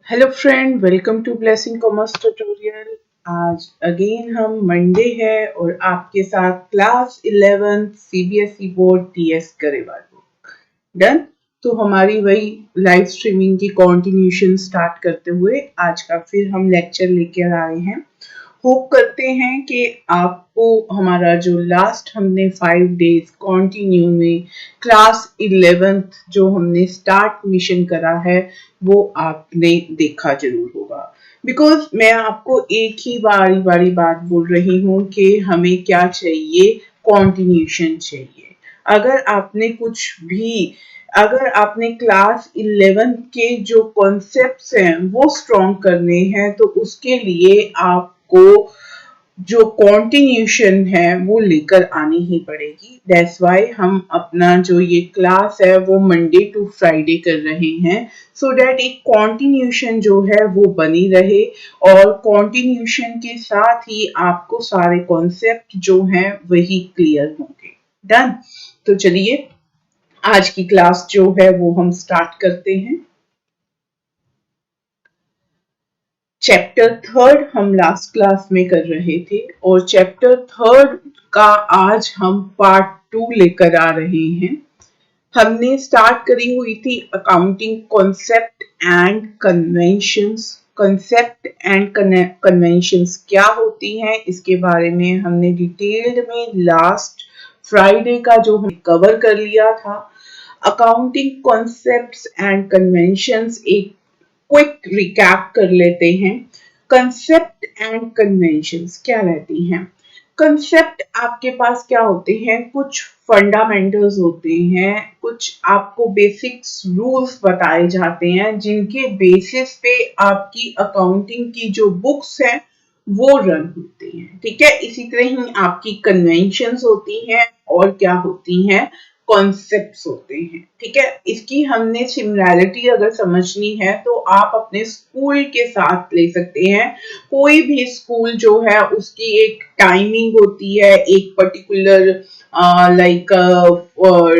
Hello friend, welcome to blessing commerce tutorial. आज again हम Monday है और आपके साथ क्लास 11 सीबीएसई बोर्ड टीएस करेगा डन। तो हमारी वही लाइव स्ट्रीमिंग की कंटिन्यूशन स्टार्ट करते हुए आज का फिर हम लेक्चर लेकर आए हैं। होप करते हैं कि आपको हमारा जो लास्ट हमने 5 डेज कंटिन्यू में क्लास 11th जो हमने स्टार्ट मिशन करा है वो आपने देखा जरूर होगा। बिकॉज मैं आपको एक ही बारी बारी बात बोल रही हूँ कि हमें क्या चाहिए, कंटिन्यूशन चाहिए। अगर आपने क्लास 11 के जो कॉन्सेप्ट्स हैं वो स्ट्रॉन्ग करने हैं तो उसके लिए आपको जो कंटिन्यूशन है वो लेकर आनी ही पड़ेगी। दैट्स वाई हम अपना जो ये क्लास है वो मंडे टू फ्राइडे कर रहे हैं, सो दैट एक कंटिन्यूशन जो है वो बनी रहे और कंटिन्यूशन के साथ ही आपको सारे कॉन्सेप्ट जो हैं वही क्लियर होंगे। डन। तो चलिए आज की क्लास जो है वो हम स्टार्ट करते हैं। चैप्टर 3 हम लास्ट क्लास में कर रहे थे और चैप्टर 3 का आज हम पार्ट 2 लेकर आ रहे हैं। हमने स्टार्ट करी हुई थी accounting concept and conventions. Concept and conventions क्या होती हैं इसके बारे में हमने डिटेल्ड में लास्ट फ्राइडे का जो हम कवर कर लिया था। अकाउंटिंग कॉन्सेप्ट्स एंड कन्वेंशंस एक क्विक रिकैप कर लेते हैं। कंसेप्ट एंड कन्वेंशंस क्या रहती हैं? कंसेप्ट आपके पास क्या होते हैं, कुछ फंडामेंटल्स होते हैं, कुछ आपको बेसिक्स रूल्स बताए जाते हैं जिनके बेसिस पे आपकी अकाउंटिंग की जो बुक्स हैं वो रन होती हैं। ठीक है, इसी तरह ही आपकी कन्वेंशंस होती हैं और क्या होती हैं, कॉन्सेप्ट्स होते हैं। ठीक है, इसकी हमने सिमिलैरिटी अगर समझनी है तो आप अपने स्कूल के साथ ले सकते हैं। कोई भी स्कूल जो है उसकी एक टाइमिंग होती है, एक पर्टिकुलर लाइक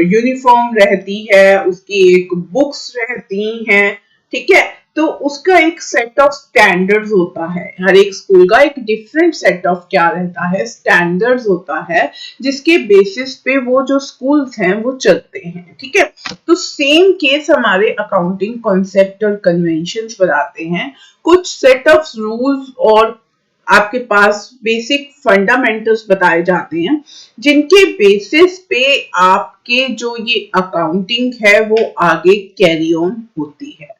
यूनिफॉर्म रहती है, उसकी एक बुक्स रहती हैं। ठीक है, तो उसका एक सेट ऑफ स्टैंडर्ड्स होता है। हर एक स्कूल का एक डिफरेंट सेट ऑफ क्या रहता है, स्टैंडर्ड्स होता है, जिसके बेसिस पे वो जो स्कूल्स हैं वो चलते हैं। ठीक है, तो सेम केस हमारे अकाउंटिंग कॉन्सेप्ट और कन्वेंशंस बनाते हैं। कुछ सेट ऑफ रूल्स और आपके पास बेसिक फंडामेंटल्स बताए जाते हैं जिनके बेसिस पे आपके जो ये अकाउंटिंग है वो आगे कैरी ऑन होती है।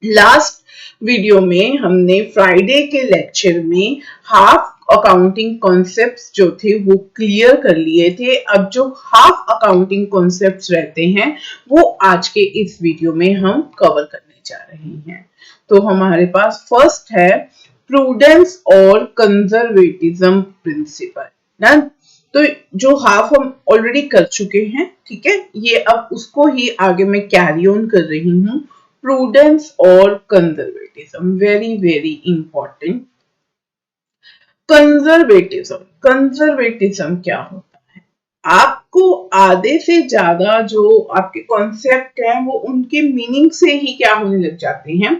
लास्ट वीडियो में हमने फ्राइडे के लेक्चर में हाफ अकाउंटिंग कॉन्सेप्ट्स जो थे वो क्लियर कर लिए थे। अब जो हाफ अकाउंटिंग कॉन्सेप्ट्स रहते हैं वो आज के इस वीडियो में हम कवर करने जा रहे हैं। तो हमारे पास फर्स्ट है प्रूडेंस और कंजर्वेटिज्म प्रिंसिपल। डन। तो जो हाफ हम ऑलरेडी कर चुके हैं, ठीक है, ये अब उसको ही आगे मैं कैरी ऑन कर रही हूँ। प्रूडेंस और conservatism, very very important. Conservatism क्या होता है? आपको आधे से ज्यादा जो आपके कॉन्सेप्ट हैं वो उनके मीनिंग से ही क्या होने लग जाते हैं,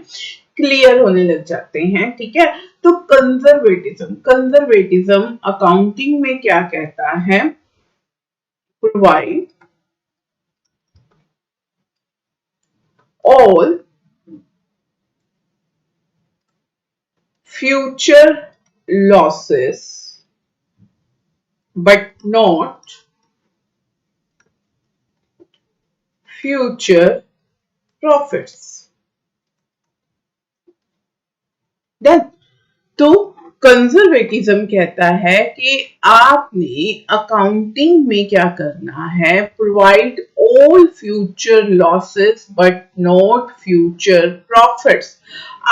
क्लियर होने लग जाते हैं। ठीक है, तो कंजर्वेटिज्म अकाउंटिंग में क्या कहता है, provide all future losses but not future profits। Done। तो कंजर्वेटिज्म कहता है कि आपने अकाउंटिंग में क्या करना है, provide all future losses but not future profits.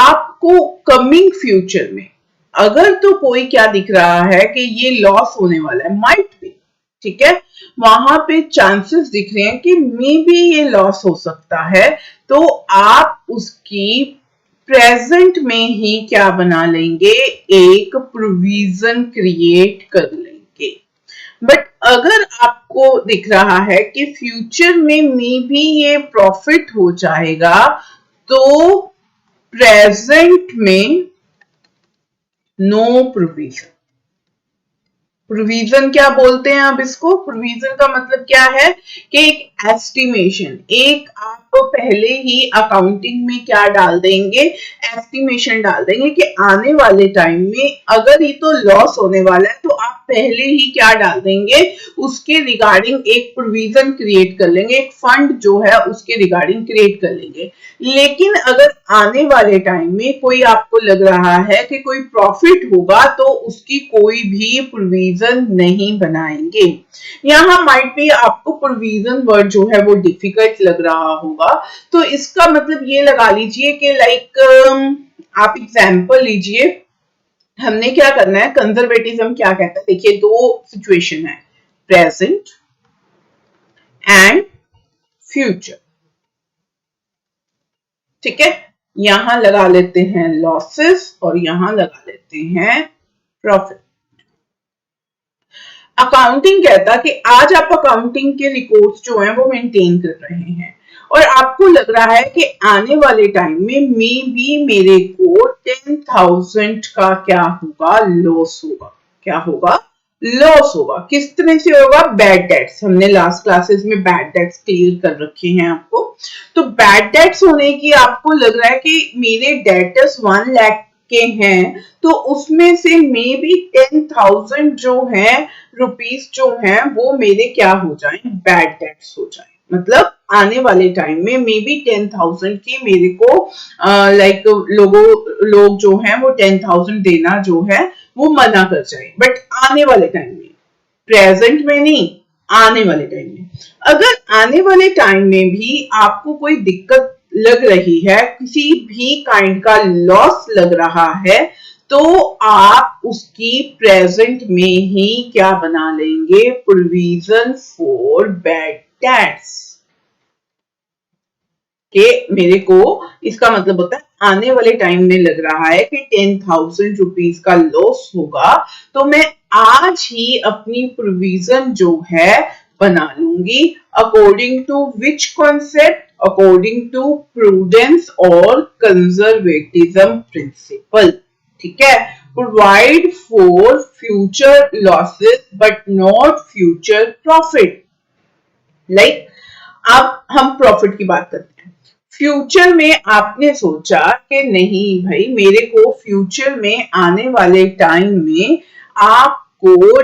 आपको कमिंग फ्यूचर में अगर तो कोई क्या दिख रहा है कि ये लॉस होने वाला है, माइट बी, ठीक है, वहां पे चांसेस दिख रहे हैं कि मे बी ये लॉस हो सकता है, तो आप उसकी प्रेजेंट में ही क्या बना लेंगे, एक प्रोविजन क्रिएट कर लेंगे। बट अगर आपको दिख रहा है कि फ्यूचर में मे बी ये प्रॉफिट हो जाएगा, तो प्रेजेंट में नो प्रोविजन। प्रोविजन क्या बोलते हैं अब इसको? प्रोविजन का मतलब क्या है कि एक एस्टिमेशन, एक आप पहले ही अकाउंटिंग में क्या डाल देंगे, एस्टिमेशन डाल देंगे कि आने वाले टाइम में अगर ये तो लॉस होने वाला है तो आप पहले ही क्या डाल देंगे, उसके रिगार्डिंग एक प्रोविजन क्रिएट कर लेंगे, एक फंड जो है उसके रिगार्डिंग क्रिएट कर लेंगे। लेकिन अगर आने वाले टाइम में कोई आपको लग रहा है कि कोई प्रॉफिट होगा तो उसकी कोई भी प्रोविजन नहीं बनाएंगे। यहाँ माइट भी आपको प्रोविजन वर्ड जो है वो डिफिकल्ट लग रहा होगा, तो इसका मतलब ये लगा लीजिए कि लाइक आप एग्जाम्पल लीजिए, हमने क्या करना है, कंजर्वेटिज्म क्या कहता है, देखिए दो सिचुएशन है, प्रेजेंट एंड फ्यूचर। ठीक है, यहां लगा लेते हैं लॉसेस और यहां लगा लेते हैं प्रॉफिट। अकाउंटिंग कहता कि आज आप अकाउंटिंग के रिकॉर्ड्स जो हैं वो मेंटेन कर रहे हैं और आपको लग रहा है कि आने वाले टाइम में मे बी मेरे को 10,000 का क्या होगा, लॉस होगा। क्या होगा? लॉस होगा। किस तरह से होगा? Bad debts. हमने लास्ट क्लासेस में बैड डेट्स क्लियर कर रखे हैं आपको। तो बैड डेट्स होने की आपको लग रहा है कि मेरे डेटर्स 1 लाख के हैं, तो उसमें से मे बी 10,000 जो है रुपीस जो है वो मेरे क्या हो जाए, बैड डेट्स हो जाए। मतलब आने वाले टाइम में मे बी 10,000 की मेरे को लाइक लोग जो हैं वो 10,000 देना जो है वो मना कर जाए, बट आने वाले टाइम में, प्रेजेंट में नहीं, आने वाले टाइम में। अगर आने वाले टाइम में भी आपको कोई दिक्कत लग रही है, किसी भी काइंड का लॉस लग रहा है, तो आप उसकी प्रेजेंट में ही क्या बना लेंगे, प्रोविजन फॉर बैड डेट्स। कि मेरे को इसका मतलब होता है आने वाले टाइम में लग रहा है कि 10,000 रुपीज का लॉस होगा, तो मैं आज ही अपनी प्रोविजन जो है बना लूंगी। According to which concept? According to prudence और कंजर्वेटिज्म प्रिंसिपल। ठीक है, provide for future losses but not future profit. Like अब हम प्रॉफिट की बात करते हैं। फ्यूचर में आपने सोचा कि नहीं भाई, मेरे को फ्यूचर में आने वाले टाइम में आपको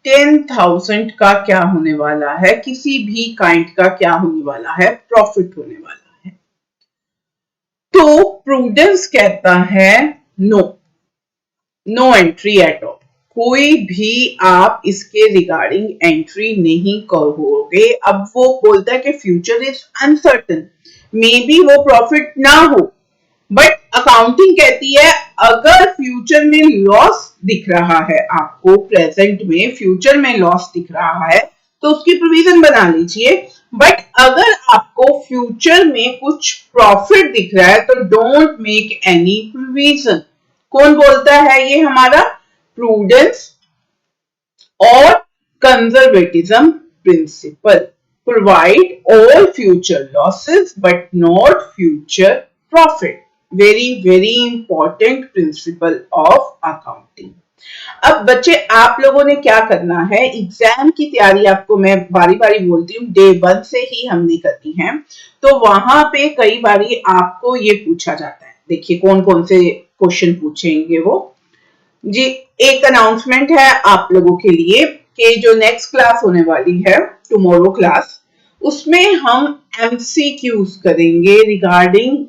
10,000 का क्या होने वाला है, किसी भी काइंड का क्या होने वाला है, प्रॉफिट होने वाला है। तो प्रूडेंस कहता है no, no entry at all. कोई भी आप इसके रिगार्डिंग एंट्री नहीं करोगे। अब वो बोलता है कि future is uncertain, may be वो प्रॉफिट ना हो, बट अकाउंटिंग कहती है अगर फ्यूचर में लॉस दिख रहा है आपको, प्रेजेंट में फ्यूचर में लॉस दिख रहा है तो उसकी प्रोविजन बना लीजिए। बट अगर आपको फ्यूचर में कुछ प्रॉफिट दिख रहा है तो डोंट मेक एनी प्रोविजन। कौन बोलता है ये? हमारा प्रूडेंस और conservatism principle. Provide all future losses but not future profit. Very very important principle of accounting. अब बच्चे आप लोगों ने क्या करना है, एग्जाम की तैयारी आपको मैं बारी बारी बोलती हूँ, डे 1 से ही हमने करनी है। तो वहां पे कई बारी आपको ये पूछा जाता है, देखिए कौन कौन से क्वेश्चन पूछेंगे वो जी। एक अनाउंसमेंट है आप लोगों के लिए कि जो नेक्स्ट क्लास होने वाली है, टुमारो क्लास, उसमें हम एमसीक्यूज करेंगे regarding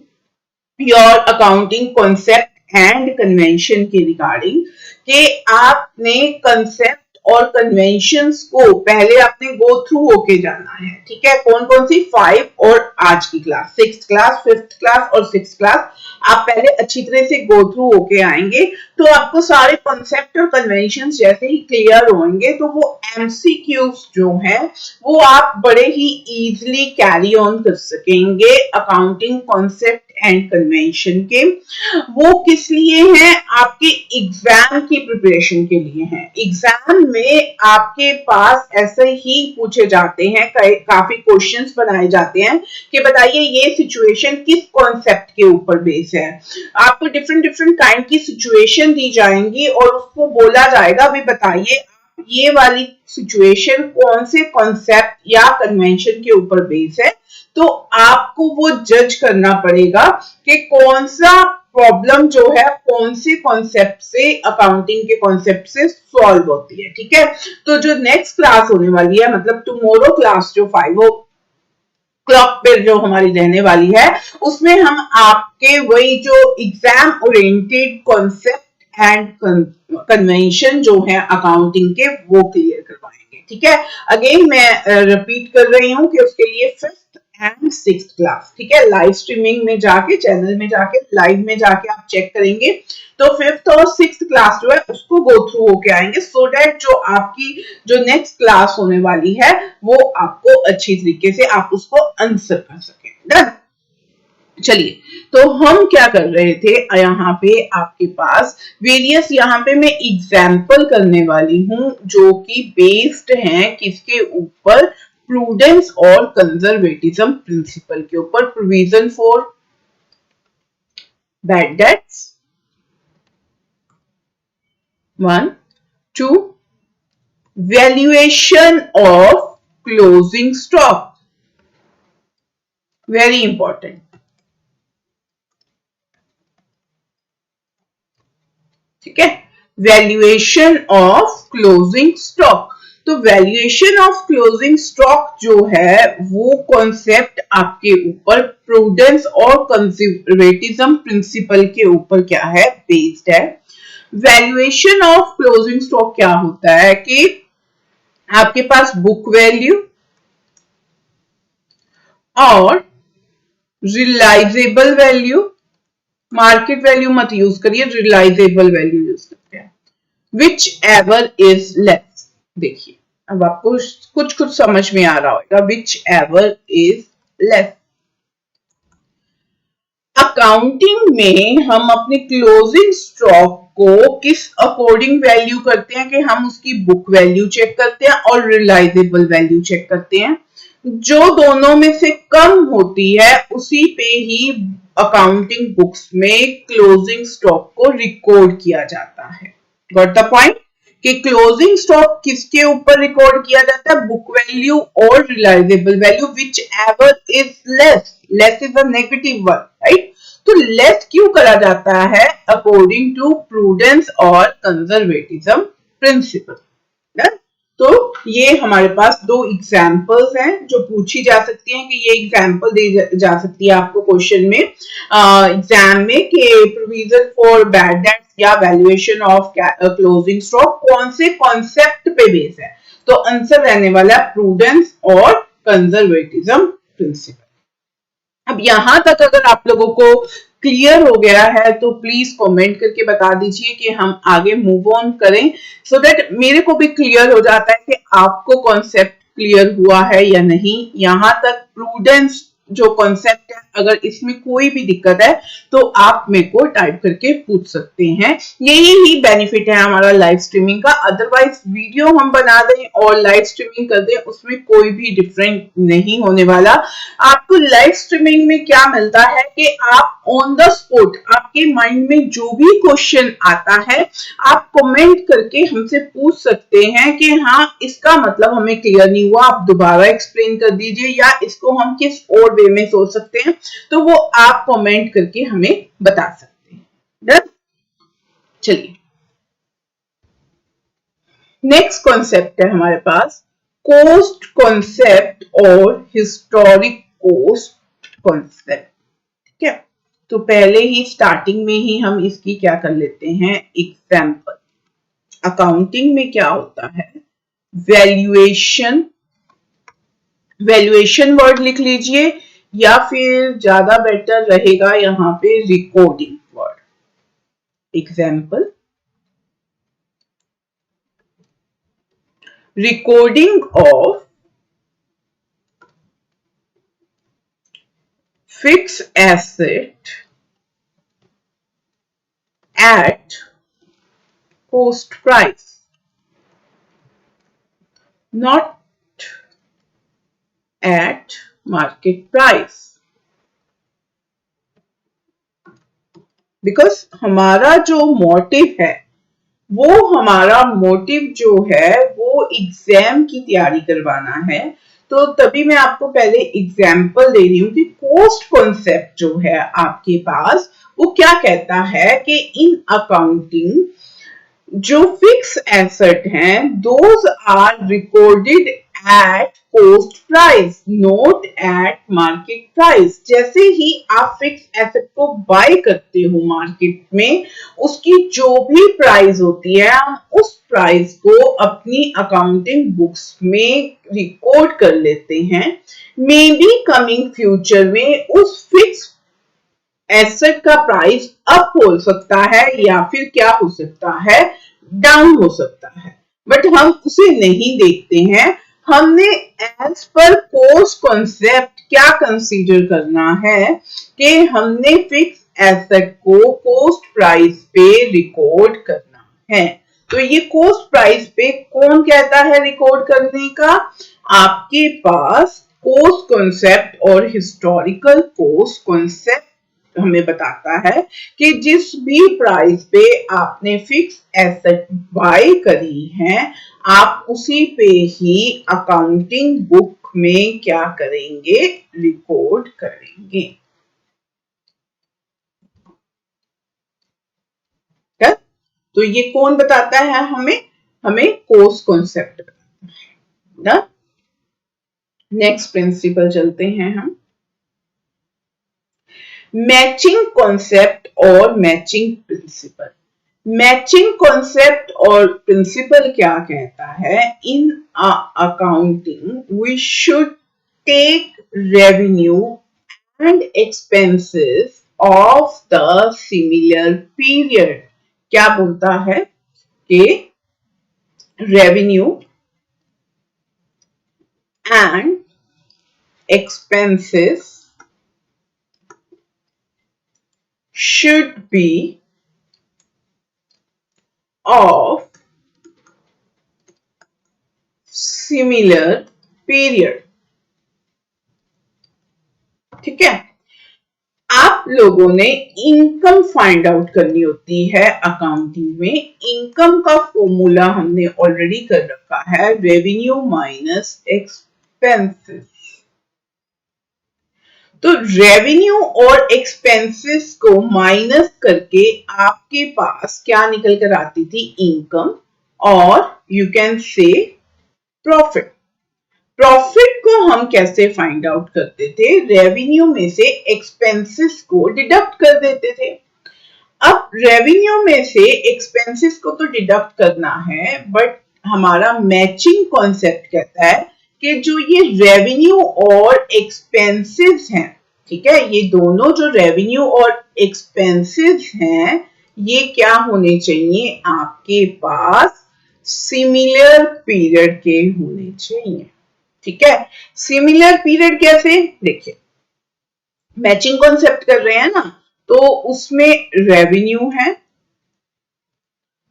your accounting concept and convention के रिगार्डिंग, कि आपने कंसेप्ट और कन्वेंशंस को पहले आपने गो थ्रू होके जाना है। ठीक है, कौन कौन सी? 5 और आज की class, 6th class, 5th class और 6th क्लास, आप पहले अच्छी तरह से गो थ्रू होके आएंगे तो आपको सारे कॉन्सेप्ट और कन्वेंशंस जैसे ही क्लियर होंगे तो वो एमसीक्यूज जो है वो आप बड़े ही इजीली कैरी ऑन कर सकेंगे। अकाउंटिंग कॉन्सेप्ट एंड कन्वेंशन के, वो किस लिए हैं? आपके एग्जाम की प्रिपरेशन के लिए हैं। एग्जाम में आपके पास ऐसे ही पूछे जाते हैं, काफी क्वेश्चंस बनाए जाते हैं कि बताइए ये सिचुएशन किस कॉन्सेप्ट के ऊपर बेस है। आपको डिफरेंट डिफरेंट काइंड की सिचुएशन दी जाएंगी और उसको बोला जाएगा अभी बताइए ये वाली सिचुएशन कौन से कॉन्सेप्ट या कन्वेंशन के ऊपर बेस है। तो आपको वो जज करना पड़ेगा कि कौन सा प्रॉब्लम जो है कौन से कॉन्सेप्ट से, अकाउंटिंग के कॉन्सेप्ट से सॉल्व होती है। ठीक है, तो जो नेक्स्ट क्लास होने वाली है, मतलब टुमारो क्लास जो 5 o'clock पे जो हमारी रहने वाली है, उसमें हम आपके वही जो exam oriented concept and convention जो है अकाउंटिंग के वो क्लियर करवाएंगे। ठीक है, अगेन मैं रिपीट कर रही हूँ कि उसके लिए 5th एंड 6th क्लास, ठीक है, लाइव स्ट्रीमिंग में जाके, चैनल में जाके, लाइव में जाके आप चेक करेंगे तो 5th और 6th क्लास जो है उसको गो थ्रू होके आएंगे, सो दैट जो आपकी जो नेक्स्ट क्लास होने वाली है वो आपको अच्छी तरीके से आप उसको आंसर कर सकें। डन। चलिए, तो हम क्या कर रहे थे यहाँ पे आपके पास वेरियस, यहाँ पे मैं एग्जाम्पल करने वाली हूँ जो कि बेस्ड हैं किसके ऊपर, प्रूडेंस और कंजर्वेटिज्म प्रिंसिपल के ऊपर। Provision for bad debts 1, 2, valuation of closing stock, very important. ठीक है, वैल्यूएशन ऑफ क्लोजिंग स्टॉक। तो वैल्यूएशन ऑफ क्लोजिंग स्टॉक जो है वो कॉन्सेप्ट आपके ऊपर प्रूडेंस और कंजर्वेटिज्म प्रिंसिपल के ऊपर क्या है, बेस्ड है। वैल्यूएशन ऑफ क्लोजिंग स्टॉक क्या होता है कि आपके पास बुक वैल्यू और रियलाइजेबल वैल्यू, मार्केट वैल्यू मत यूज करिए, रियलाइजेबल वैल्यू यूज करते हैं, विच एवर इज लेस। देखिए अब आपको कुछ कुछ समझ में आ रहा होगा, which ever is less. Accounting में हम अपने क्लोजिंग स्टॉक को किस अकॉर्डिंग वैल्यू करते हैं कि हम उसकी बुक वैल्यू चेक करते हैं और रियलाइजेबल वैल्यू चेक करते हैं। जो दोनों में से कम होती है उसी पे ही अकाउंटिंग बुक्स में क्लोजिंग स्टॉक को रिकॉर्ड किया जाता है। गॉट द पॉइंट कि क्लोजिंग स्टॉक किसके ऊपर रिकॉर्ड किया जाता है, बुक वैल्यू और realisable value, whichever is less. Less is a negative word, right. तो लेस क्यों करा जाता है, अकॉर्डिंग टू प्रूडेंस और कंजर्वेटिज्म प्रिंसिपल। तो ये हमारे पास दो एग्जाम्पल्स हैं जो पूछी जा सकती हैं कि ये एग्जाम्पल दी जा सकती है आपको क्वेश्चन में, एग्जाम में, कि प्रोविजन फॉर बैड डेट्स या वैल्यूएशन ऑफ क्लोजिंग स्टॉक कौन से कॉन्सेप्ट पे बेस है। तो आंसर रहने वाला प्रूडेंस और कंजर्वेटिज्म प्रिंसिपल। अब यहां तक अगर आप लोगों को क्लियर हो गया है तो प्लीज कमेंट करके बता दीजिए कि हम आगे मूव ऑन करें, सो दैट मेरे को भी क्लियर हो जाता है कि आपको कॉन्सेप्ट क्लियर हुआ है या नहीं। यहां तक प्रूडेंस जो कॉन्सेप्ट है, अगर इसमें कोई भी दिक्कत है तो आप मेरे को टाइप करके पूछ सकते हैं। यही ही बेनिफिट है हमारा लाइव स्ट्रीमिंग का। अदरवाइज वीडियो हम बना दें और लाइव स्ट्रीमिंग कर दें, उसमें कोई भी डिफरेंट नहीं होने वाला। आपको लाइव स्ट्रीमिंग में क्या मिलता है कि आप ऑन द स्पॉट, आपके माइंड में जो भी क्वेश्चन आता है आप कमेंट करके हमसे पूछ सकते हैं कि हाँ इसका मतलब हमें क्लियर नहीं हुआ, आप दोबारा एक्सप्लेन कर दीजिए, या इसको हम किस और वे में सोच सकते हैं, तो वो आप कमेंट करके हमें बता सकते हैं। डन। चलिए, नेक्स्ट कॉन्सेप्ट है हमारे पास कॉस्ट कॉन्सेप्ट और हिस्टोरिक कॉस्ट कॉन्सेप्ट। ठीक है, तो पहले ही स्टार्टिंग में ही हम इसकी क्या कर लेते हैं, एग्जाम्पल। अकाउंटिंग में क्या होता है, वैल्यूएशन, वैल्यूएशन वर्ड लिख लीजिए, या फिर ज्यादा बेटर रहेगा यहां पे recording word. Example, recording of fixed asset at cost price, not at market price. Because हमारा जो मोटिव है, वो हमारा मोटिव जो है वो एग्जाम की तैयारी करवाना है। तो तभी मैं आपको पहले एग्जाम्पल दे रही हूँ कि कोस्ट कॉन्सेप्ट जो है आपके पास वो क्या कहता है कि इन अकाउंटिंग जो फिक्स एसेट हैं those are recorded at cost price not at market price. जैसे ही आप फिक्स एसेट को बाय करते हो मार्केट में, उसकी जो भी प्राइस होती है हम उस प्राइस को अपनी अकाउंटिंग बुक्स में रिकॉर्ड कर लेते हैं। मे बी कमिंग फ्यूचर में उस फिक्स एसेट का प्राइस अप हो सकता है या फिर क्या हो सकता है, डाउन हो सकता है, बट हम उसे नहीं देखते हैं। हमने एज पर कोस्ट कॉन्सेप्ट क्या कंसीडर करना है कि हमने फिक्स एसेट को कोस्ट प्राइस पे रिकॉर्ड करना है। तो ये कोस्ट प्राइस पे कौन कहता है रिकॉर्ड करने का? आपके पास कोस्ट कॉन्सेप्ट और हिस्टोरिकल कोस्ट कॉन्सेप्ट हमें बताता है कि जिस भी प्राइस पे आपने फिक्स एसेट बाय करी है, आप उसी पे ही अकाउंटिंग बुक में क्या करेंगे, रिकॉर्ड करेंगे। तो ये कौन बताता है हमें? हमें कोस्ट कॉन्सेप्ट बताता है। नेक्स्ट प्रिंसिपल चलते हैं हम। मैचिंग कॉन्सेप्ट और मैचिंग प्रिंसिपल। मैचिंग कॉन्सेप्ट और प्रिंसिपल क्या कहता है? In accounting we should take revenue and expenses of the similar period. क्या बोलता है कि revenue and expenses should be of similar period। ठीक है, आप लोगों ने इनकम फाइंड आउट करनी होती है अकाउंटिंग में। इनकम का फॉर्मूला हमने ऑलरेडी कर रखा है, रेवेन्यू माइनस एक्सपेंसेस। तो रेवेन्यू और एक्सपेंसेस को माइनस करके आपके पास क्या निकल कर आती थी? इनकम, और you can say profit. Profit को हम कैसे फाइंड आउट करते थे? रेवेन्यू में से एक्सपेंसेस को डिडक्ट कर देते थे। अब रेवेन्यू में से एक्सपेंसेस को तो डिडक्ट करना है, बट हमारा मैचिंग कॉन्सेप्ट कहता है कि जो ये रेवेन्यू और एक्सपेंसेस हैं, ठीक है, ये दोनों जो रेवेन्यू और एक्सपेंसेस हैं, ये क्या होने चाहिए? आपके पास सिमिलर पीरियड के होने चाहिए। ठीक है, सिमिलर पीरियड कैसे? देखिए, मैचिंग कॉन्सेप्ट कर रहे हैं ना, तो उसमें रेवेन्यू है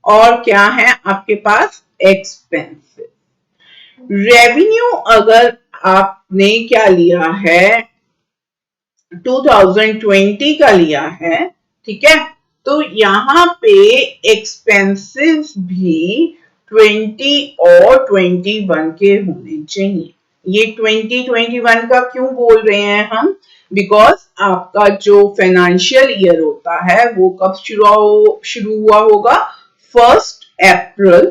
और क्या है आपके पास? एक्सपेंसेस। रेवेन्यू अगर आपने क्या लिया है, 2020 का लिया है, ठीक है, तो यहां पे एक्सपेंसेस भी 20 और 21 के होने चाहिए। ये 2021 का क्यों बोल रहे हैं हम? बिकॉज आपका जो फाइनेंशियल ईयर होता है वो कब शुरू हुआ होगा? 1 अप्रैल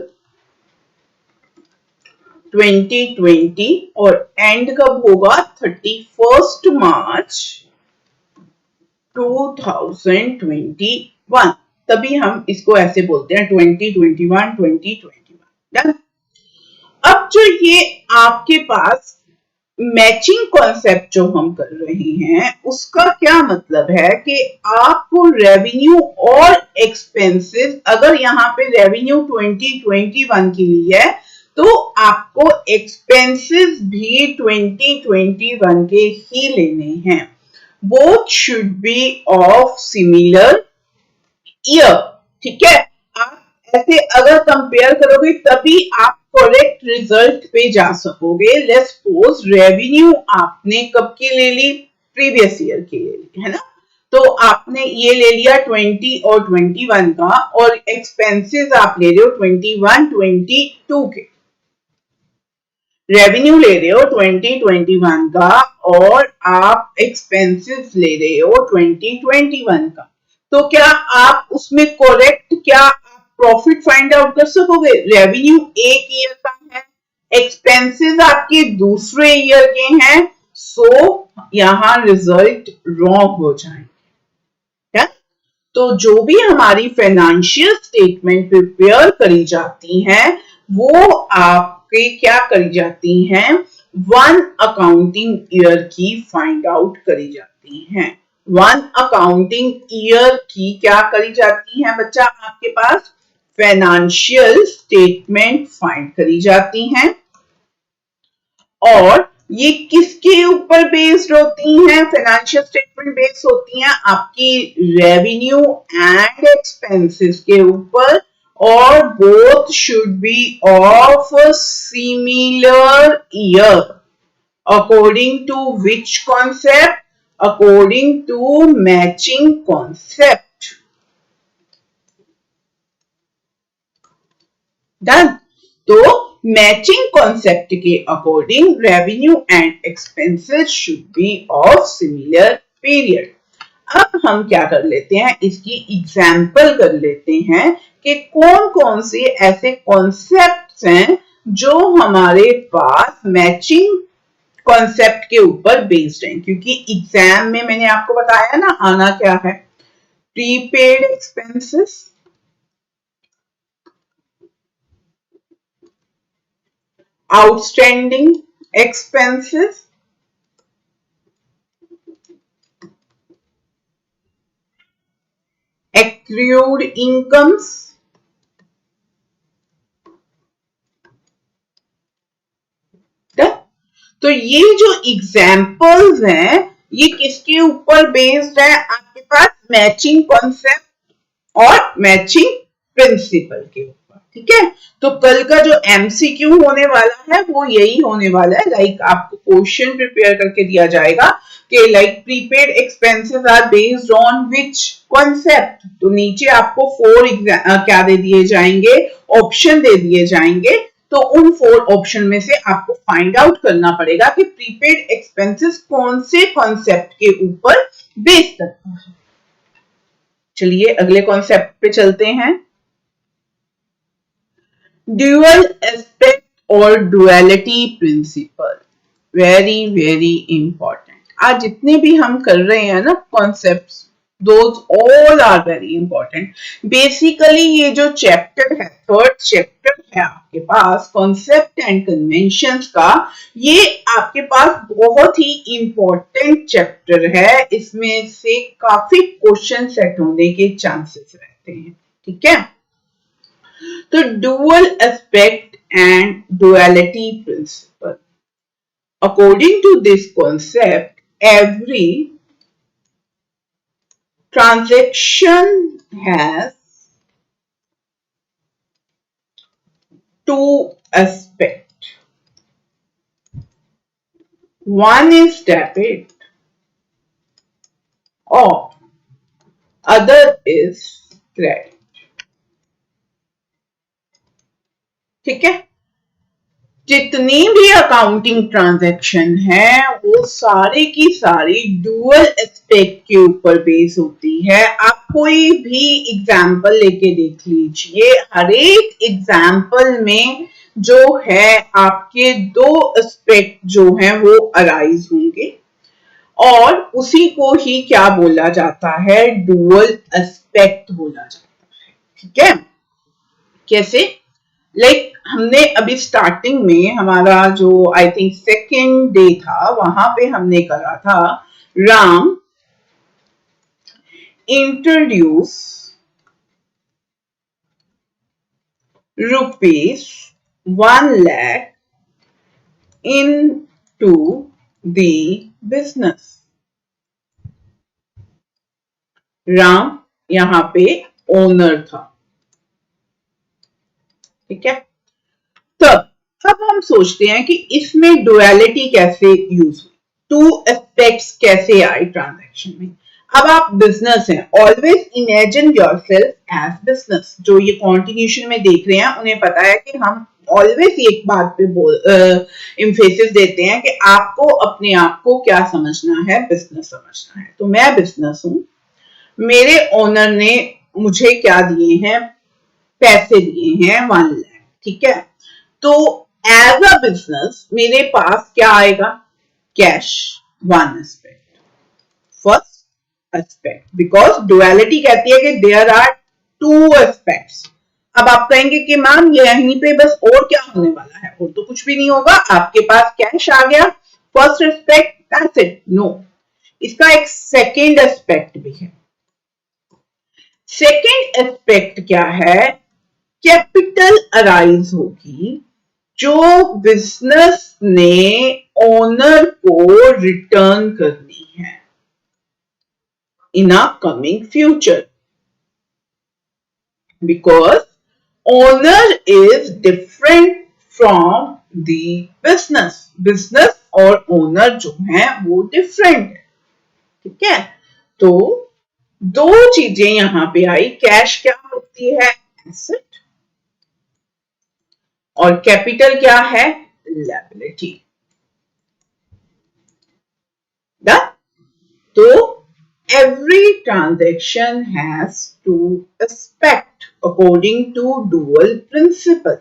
2020 और एंड कब होगा? 31 मार्च 2021। तभी हम इसको ऐसे बोलते हैं 2021। डन। अब जो ये आपके पास मैचिंग कॉन्सेप्ट जो हम कर रहे हैं, उसका क्या मतलब है कि आपको रेवेन्यू और एक्सपेंसेस, अगर यहाँ पे रेवेन्यू 2021 के लिए है तो आपको एक्सपेंसेस भी 2021 के ही लेने हैं। Both should be of similar year. ठीक है, आप ऐसे अगर कंपेयर करोगे तभी आप करेक्ट रिजल्ट पे जा सकोगे। लेट्स सपोज रेवेन्यू आपने कब की ले ली, प्रीवियस ईयर की ले ली, है ना। तो आपने ये ले लिया 20 और 21 का, और एक्सपेंसेस आप ले रहे हो 21 22 के। रेवेन्यू ले रहे हो 2021 का और आप एक्सपेंसेस ले रहे हो 2021 का। तो क्या आप उसमें करेक्ट, क्या आप प्रॉफिट फाइंड आउट कर सकोगे? रेवेन्यू एक ईयर का है, एक्सपेंसेस आपके दूसरे ईयर के हैं, सो यहां रिजल्ट रॉन्ग हो जाएंगे। तो जो भी हमारी फाइनेंशियल स्टेटमेंट प्रिपेयर करी जाती हैं वो आपके क्या करी जाती हैं, वन अकाउंटिंग ईयर की फाइंड आउट करी जाती हैं। वन अकाउंटिंग ईयर की क्या करी जाती है बच्चा, आपके पास फाइनेंशियल स्टेटमेंट फाइंड करी जाती हैं। और ये किसके ऊपर बेस्ड होती हैं? फाइनेंशियल स्टेटमेंट बेस्ड होती हैं आपकी रेवेन्यू एंड एक्सपेंसेस के ऊपर, और both should be of similar year. According to which concept? According to matching concept. Done. तो मैचिंग कॉन्सेप्ट के अकॉर्डिंग revenue and expenses should be of similar period. अब हम क्या कर लेते हैं, इसकी एग्जाम्पल कर लेते हैं कि कौन कौन से ऐसे कॉन्सेप्ट्स हैं जो हमारे पास मैचिंग कॉन्सेप्ट के ऊपर बेस्ड हैं। क्योंकि एग्जाम में मैंने आपको बताया ना आना क्या है, prepaid expenses, outstanding expenses, accrued incomes, तो ये जो एग्जाम्पल्स हैं ये किसके ऊपर बेस्ड है? आपके पास मैचिंग कॉन्सेप्ट और मैचिंग प्रिंसिपल के ऊपर। ठीक है, तो कल का जो एमसीक्यू होने वाला है वो यही होने वाला है। लाइक आपको क्वेश्चन प्रिपेयर करके दिया जाएगा कि like prepaid expenses are based on which concept. तो नीचे आपको फोर क्या दे दिए जाएंगे, ऑप्शन दे दिए जाएंगे। तो उन फोर ऑप्शन में से आपको फाइंड आउट करना पड़ेगा कि प्रीपेड एक्सपेंसेस कौन से कॉन्सेप्ट के ऊपर बेस्ड करता है। चलिए अगले कॉन्सेप्ट पे चलते हैं। ड्यूअल एस्पेक्ट और duality principle, very very important. आज जितने भी हम कर रहे हैं ना concepts, those all are very important। Basically ये जो चैप्टर है, थर्ड चैप्टर है आपके पास कॉन्सेप्ट एंड कन्वेंशंस का, ये आपके पास बहुत ही इंपॉर्टेंट चैप्टर है। इसमें से काफी क्वेश्चन सेट होने के चांसेस रहते हैं। ठीक है, तो dual aspect and duality principle, according to this concept, every transaction has two aspects. One is debit or other is credit. ठीक है, जितनी भी अकाउंटिंग ट्रांजैक्शन है वो सारी की सारी डुअल एस्पेक्ट के ऊपर बेस होती है। आप कोई भी एग्जाम्पल लेके देख लीजिए, हर एक एग्जाम्पल में जो है आपके दो एस्पेक्ट जो हैं वो अराइज होंगे, और उसी को ही क्या बोला जाता है, डुअल एस्पेक्ट बोला जाता है। ठीक है, कैसे? लाइक हमने अभी स्टार्टिंग में हमारा जो आई थिंक सेकेंड डे था वहां पे हमने करा था, Ram introduce rupees 1 lakh into the business। Ram यहाँ पे ओनर था, ठीक है। तब अब हम सोचते हैं कि इसमें डुअलिटी कैसे यूज हुई, टू एस्पेक्ट्स कैसे आए ट्रांजैक्शन में। अब आप बिजनेस हैं, always imagine yourself as business. जो ये कॉन्टिन्यूशन में देख रहे हैं उन्हें पता है कि हम ऑलवेज एक बात पे इम्फेसिस देते हैं कि आपको अपने आप को क्या समझना है, बिजनेस समझना है। तो मैं बिजनेस हूं, मेरे ओनर ने मुझे क्या दिए हैं, पैसे दिए हैं 1 लाख, ठीक है। तो एज अ बिजनेस मेरे पास क्या आएगा, cash, one aspect, first aspect, because duality कहती है कि देयर आर टू एस्पेक्ट्स। अब आप कहेंगे कि मैम यहीं पे बस और क्या होने वाला है, और तो कुछ भी नहीं होगा, आपके पास कैश आ गया, first aspect, that's it. No, इसका एक सेकेंड एस्पेक्ट भी है। सेकेंड एस्पेक्ट क्या है, कैपिटल अराइज होगी जो बिजनेस ने ओनर को रिटर्न करनी है in a coming future, because owner is different from the business. Business और ओनर जो है वो डिफरेंट है, ठीक है। तो दो चीजें यहां पे आई, कैश क्या होती है, एसेट, और कैपिटल क्या है, लायबिलिटी। तो every transaction has two aspects according to dual principle.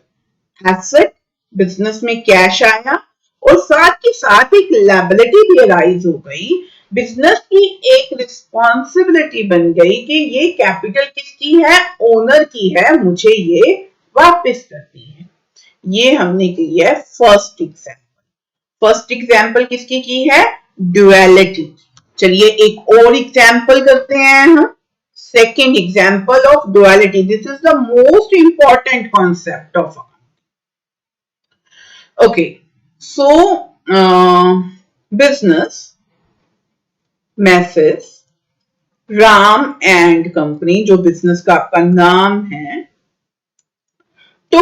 Asset, business में कैश आया, और साथ ही साथ एक लायबिलिटी भी अराइज हो गई। बिजनेस की एक रिस्पॉन्सिबिलिटी बन गई कि ये कैपिटल किसकी है, ओनर की है, मुझे ये वापस करनी है। ये हमने की है फर्स्ट एग्जाम्पल। फर्स्ट एग्जाम्पल किसकी की है, डुअलिटी। चलिए एक और एग्जाम्पल करते हैं हम, second example of duality. This is the most important concept of okay. So business, message, Ram and company, जो बिजनेस का आपका नाम है, तो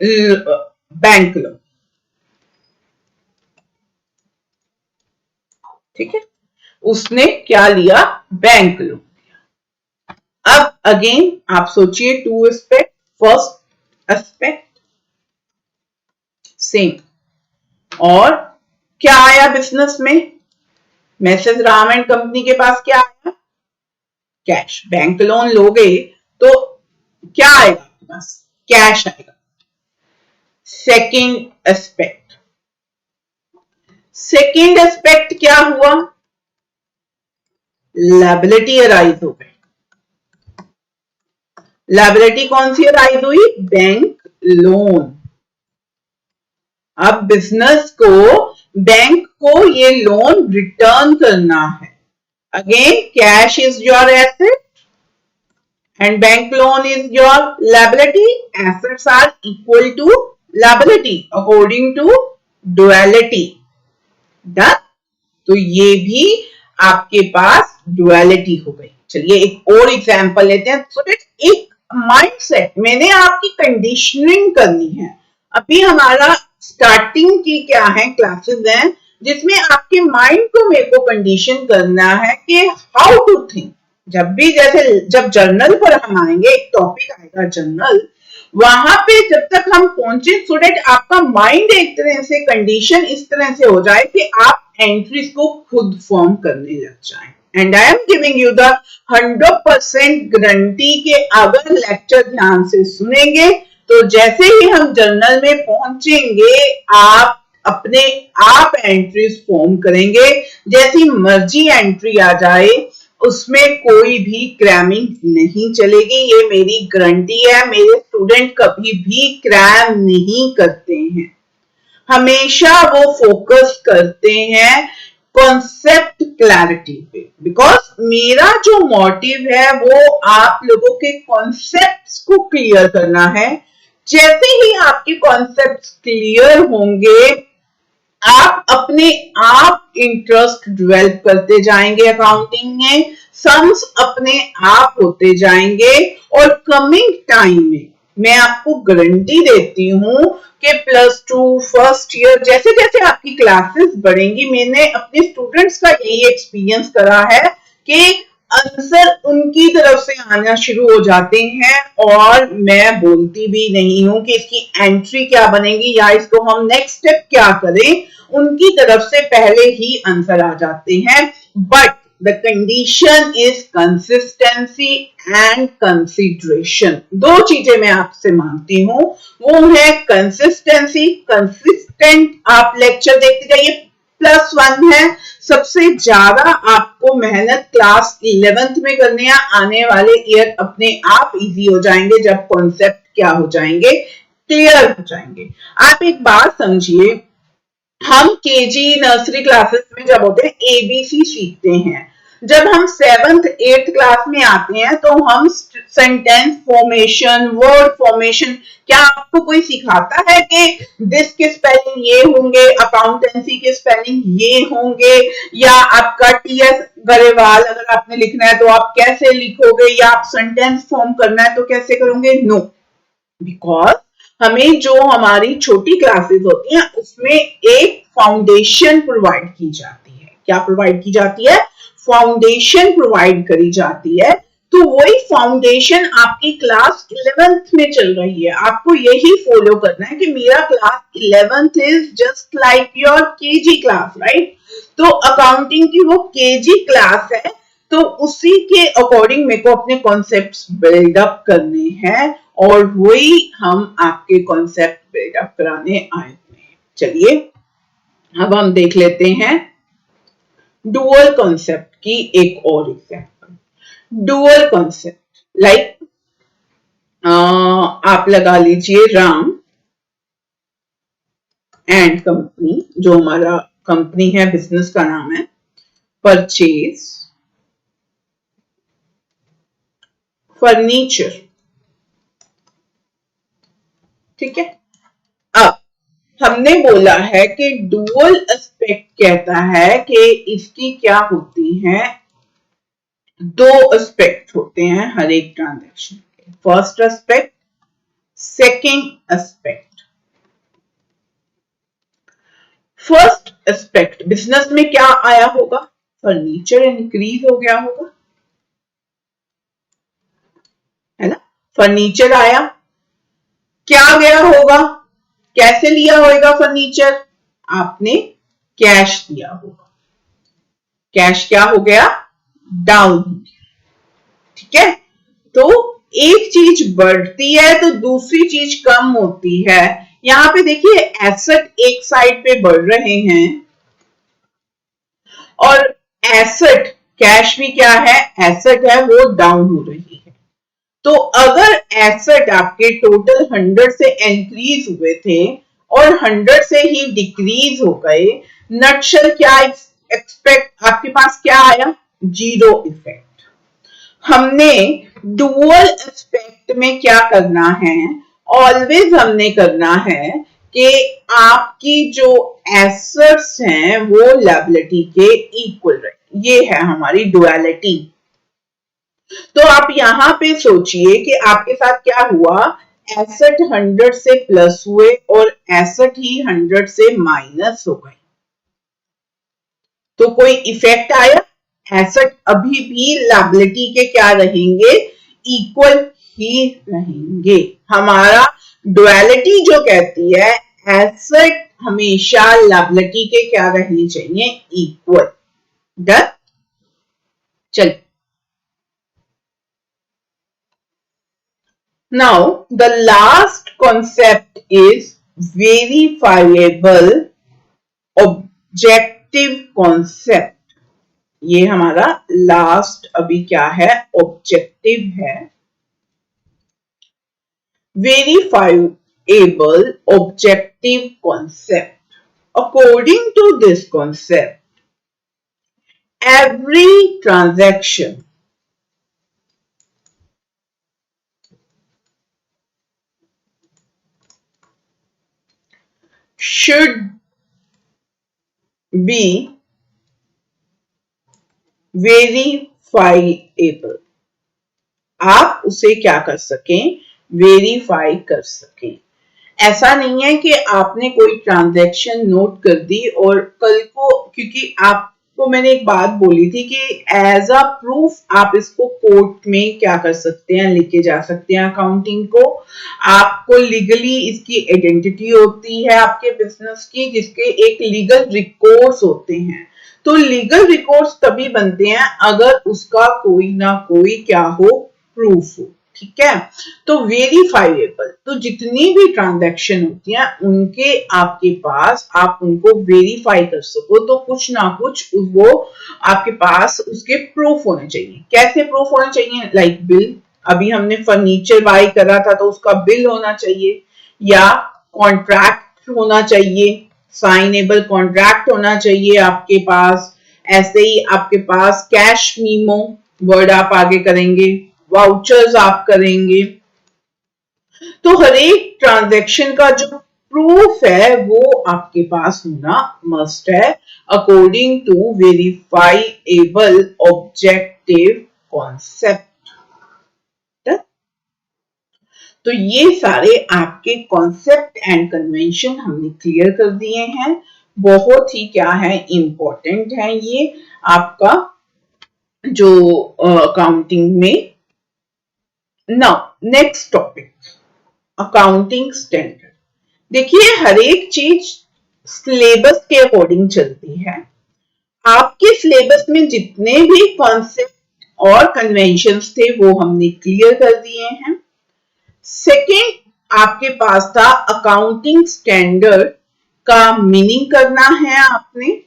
बैंक लोन, ठीक है। उसने क्या लिया, बैंक लोन। अब अगेन आप सोचिए, to aspect, first aspect same, और क्या आया बिजनेस में, मैसेज राम एंड कंपनी के पास क्या आया, कैश। बैंक लोन लोगे तो क्या आएगा आपके पास, कैश आएगा। सेकेंड एस्पेक्ट, सेकेंड एस्पेक्ट क्या हुआ, लायबिलिटी अराइज हो गई। लायबिलिटी कौन सी अराइज हुई, बैंक लोन। अब बिजनेस को, बैंक को ये लोन रिटर्न करना है। Again cash is your asset and bank loan is your liability. Assets are equal to liability according to duality. Done? तो ये भी आपके पास डुअलिटी हो गई। चलिए एक और एग्जांपल लेते हैं। सो एक माइंडसेट, मैंने आपकी कंडीशनिंग करनी है। अभी हमारा स्टार्टिंग की क्या है, क्लासेस हैं जिसमें आपके माइंड को मेरे को कंडीशन करना है कि हाउ टू थिंक। जब भी जैसे जब जर्नल पर हम आएंगे, एक टॉपिक आएगा जर्नल, वहां पे जब तक हम पहुंचे सो दैट आपका माइंड एक तरह से कंडीशन इस तरह से हो जाए कि आप एंट्रीज को खुद फॉर्म करने लग जाएं। And I am giving you the 100% guarantee के अगर लेक्चर ध्यान से सुनेंगे तो जैसे ही हम जर्नल में पहुंचेंगे आप अपने आप एंट्रीज फॉर्म करेंगे। जैसी मर्जी एंट्री आ जाए उसमें कोई भी क्रैमिंग नहीं चलेगी, ये मेरी गारंटी है। मेरे स्टूडेंट कभी भी क्रैम नहीं करते हैं, हमेशा वो फोकस करते हैं कॉन्सेप्ट क्लैरिटी पे, बिकॉज मेरा जो मोटिव है वो आप लोगों के कॉन्सेप्ट्स को क्लियर करना है। जैसे ही आपके कॉन्सेप्ट्स क्लियर होंगे आप अपने आप इंटरेस्ट डेवलप करते जाएंगे अकाउंटिंग में। सम्स अपने आप होते जाएंगे और कमिंग टाइम में मैं आपको गारंटी देती हूँ कि +2 फर्स्ट ईयर जैसे जैसे आपकी क्लासेस बढ़ेंगी, मैंने अपने स्टूडेंट्स का यही एक्सपीरियंस करा है कि आंसर उनकी तरफ से आना शुरू हो जाते हैं और मैं बोलती भी नहीं हूं कि इसकी एंट्री क्या बनेगी या इसको हम नेक्स्ट स्टेप क्या करें, उनकी तरफ से पहले ही आंसर आ जाते हैं। But the condition is consistency and consideration. दो चीजें मैं आपसे मांगती हूं, वो है कंसिस्टेंसी, कंसिस्टेंट आप लेक्चर देखते जाइए। +1 है, सबसे ज्यादा आपको मेहनत क्लास 11th में करने हैं, आने वाले ईयर अपने आप इजी हो जाएंगे जब कॉन्सेप्ट क्या हो जाएंगे, क्लियर हो जाएंगे। आप एक बात समझिए, हम केजी नर्सरी क्लासेस में जब होते हैं एबीसी सीखते हैं, जब हम 7th 8th क्लास में आते हैं तो हम सेंटेंस फॉर्मेशन, वर्ड फॉर्मेशन, क्या आपको कोई सिखाता है कि दिस के स्पेलिंग ये होंगे, अकाउंटेंसी के स्पेलिंग ये होंगे, या आपका टीएस गरेवाल अगर आपने लिखना है तो आप कैसे लिखोगे, या आप सेंटेंस फॉर्म करना है तो कैसे करोगे? नो, बिकॉज हमें जो हमारी छोटी क्लासेस होती हैं उसमें एक फाउंडेशन प्रोवाइड की जाती है। क्या प्रोवाइड की जाती है? फाउंडेशन प्रोवाइड करी जाती है। तो वही फाउंडेशन आपकी क्लास 11th में चल रही है, आपको यही फॉलो करना है कि मेरा class 11th is just like your KG class, right? तो अकाउंटिंग की वो केजी क्लास है, तो उसी के अकॉर्डिंग मेरे को अपने कॉन्सेप्ट्स बिल्डअप करने हैं और वही हम आपके कॉन्सेप्ट बिल्डअप कराने आए हुए हैं। चलिए अब हम देख लेते हैं डुअल कॉन्सेप्ट की एक और एग्जांपल। डुअल कॉन्सेप्ट लाइक आप लगा लीजिए राम एंड कंपनी, जो हमारा कंपनी है, बिजनेस का नाम है, परचेज फर्नीचर। ठीक है, अब हमने बोला है कि डुअल एस्पेक्ट कहता है कि इसकी क्या होती है, दो एस्पेक्ट होते हैं हर एक ट्रांजैक्शन के, first aspect, second aspect. First aspect business में क्या आया होगा? फर्नीचर इंक्रीज हो गया होगा, है ना? फर्नीचर आया, क्या गया होगा, कैसे लिया होगा फर्नीचर? आपने कैश दिया होगा, कैश क्या हो गया? डाउन। ठीक है, तो एक चीज बढ़ती है तो दूसरी चीज कम होती है। यहां पे देखिए एसेट एक साइड पे बढ़ रहे हैं और एसेट, कैश भी क्या है? एसेट है, वो डाउन हो रही है। तो अगर एसेट आपके टोटल 100 से इंक्रीज हुए थे और 100 से ही डिक्रीज हो गए, नटशल क्या एक्सपेक्ट, आपके पास क्या आया? Zero effect. हमने डुअल एस्पेक्ट में क्या करना है? ऑलवेज हमने करना है कि आपकी जो एसेट्स हैं वो लायबिलिटी के इक्वल रहे। ये है हमारी डुअलिटी। तो आप यहां पे सोचिए कि आपके साथ क्या हुआ, एसेट 100 से प्लस हुए और एसेट ही 100 से माइनस हो गए, तो कोई इफेक्ट आया? एसेट अभी भी लायबिलिटी के क्या रहेंगे? इक्वल ही रहेंगे। हमारा डुअलिटी जो कहती है एसेट हमेशा लायबिलिटी के क्या रहनी चाहिए? इक्वल। डन। चलिए, now the last concept is verifiable objective concept। ये हमारा लास्ट अभी क्या है? ऑब्जेक्टिव है। verifiable objective concept, according to this concept every transaction should be verifiable verifiable, आप उसे क्या कर सकें, वेरीफाई कर सकें। ऐसा नहीं है कि आपने कोई ट्रांजैक्शन नोट कर दी और कल को, क्योंकि आपको मैंने एक बात बोली थी कि एज अ प्रूफ आप इसको कोर्ट में क्या कर सकते हैं, लेके जा सकते हैं अकाउंटिंग को। आपको लीगली इसकी आइडेंटिटी होती है आपके बिजनेस की, जिसके एक लीगल रिकॉर्ड्स होते हैं। तो लीगल रिकॉर्ड्स तभी बनते हैं अगर उसका कोई ना कोई क्या हो, प्रूफ हो। ठीक है, तो वेरीफाइएबल, तो जितनी भी ट्रांजैक्शन होती हैं उनके आपके पास, आप उनको वेरीफाई कर सको, तो कुछ ना कुछ वो आपके पास उसके प्रूफ होने चाहिए। कैसे प्रूफ होने चाहिए? लाइक बिल, अभी हमने फर्नीचर बाय करा था तो उसका बिल होना चाहिए, या कॉन्ट्रैक्ट होना चाहिए, साइनेबल कॉन्ट्रैक्ट होना चाहिए आपके पास। ऐसे ही आपके पास कैश मीमो, वर्ड आप आगे करेंगे, वाउचर्स आप करेंगे। तो हर एक ट्रांजैक्शन का जो प्रूफ है वो आपके पास होना मस्ट है, according to verifiable objective concept. तो ये सारे आपके कॉन्सेप्ट एंड कन्वेंशन हमने क्लियर कर दिए हैं। बहुत ही क्या है, इंपॉर्टेंट है ये आपका जो अकाउंटिंग में। Now next topic, accounting standard. देखिए हर एक चीज सिलेबस के अकॉर्डिंग चलती है। आपके सिलेबस में जितने भी कॉन्सेप्ट और कन्वेंशंस थे वो हमने क्लियर कर दिए हैं। सेकेंड आपके पास था अकाउंटिंग स्टैंडर्ड का मीनिंग करना है आपने,